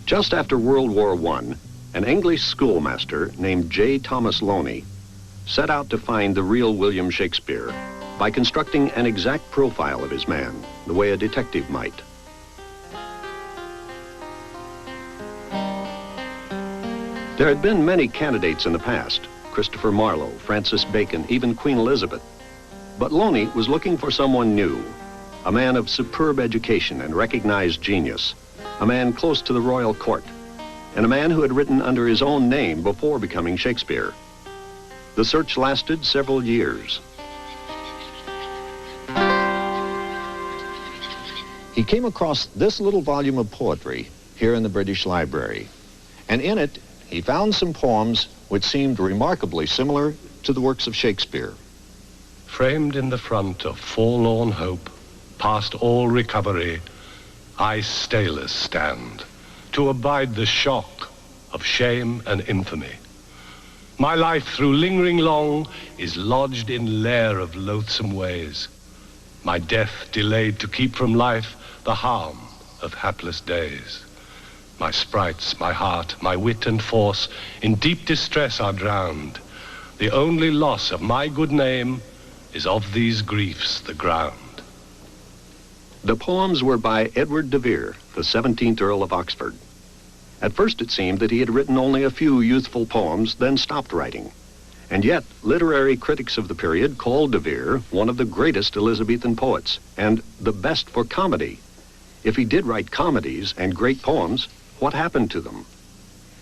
Just after World War I, an English schoolmaster named J. Thomas Loney set out to find the real William Shakespeare by constructing an exact profile of his man, the way a detective might. There had been many candidates in the past, Christopher Marlowe, Francis Bacon, even Queen Elizabeth. But Loney was looking for someone new, a man of superb education and recognized genius, a man close to the royal court, and a man who had written under his own name before becoming Shakespeare. The search lasted several years. He came across this little volume of poetry here in the British Library, and in it he found some poems which seemed remarkably similar to the works of Shakespeare. Framed in the front of forlorn hope, past all recovery, I stayless stand, to abide the shock of shame and infamy. My life through lingering long is lodged in lair of loathsome ways. My death delayed to keep from life the harm of hapless days. My sprites, my heart, my wit and force in deep distress are drowned. The only loss of my good name is of these griefs the ground. The poems were by Edward de Vere, the 17th Earl of Oxford. At first it seemed that he had written only a few youthful poems, then stopped writing. And yet, literary critics of the period called de Vere one of the greatest Elizabethan poets, and the best for comedy. If he did write comedies and great poems, what happened to them?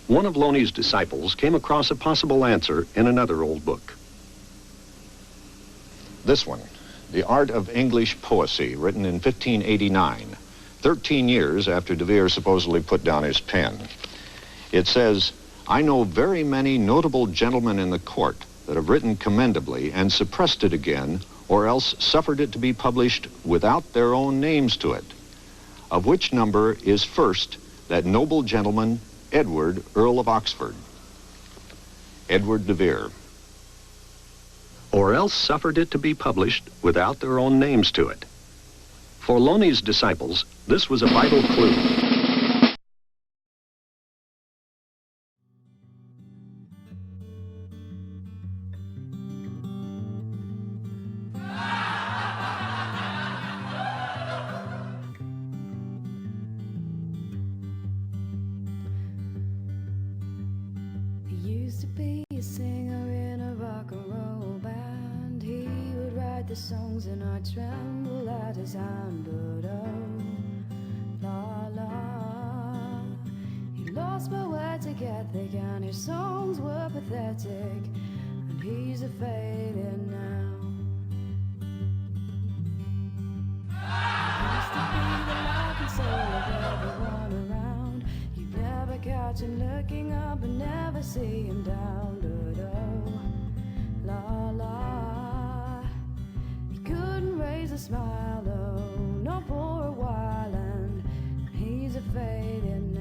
One of Loney's disciples came across a possible answer in another old book. This one, The Art of English Poesy, written in 1589, 13 years after de Vere supposedly put down his pen. It says, I know very many notable gentlemen in the court that have written commendably and suppressed it again, or else suffered it to be published without their own names to it, of which number is first that noble gentleman, Edward, Earl of Oxford. Edward de Vere. Or else suffered it to be published without their own names to it. For Loney's disciples, this was a vital clue. Used to be a singer in a rock and roll band. He would write the songs and I'd tremble at his hand. But oh, la la, he lost poetic ethic and his songs were pathetic, and he's a failure now. He used to be the life and soul of everyone around. You never catch him looking up and never see him down. But oh, la la, he couldn't raise a smile, though, not for a while, and he's a failure now.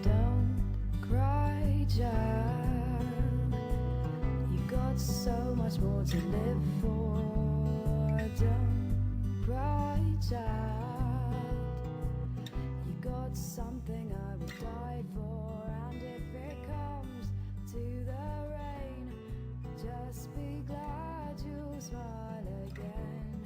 Don't cry, child, you've got so much more to live for. Don't cry, child, you got something I would die for. And if it comes to the rain, just be glad you'll smile again.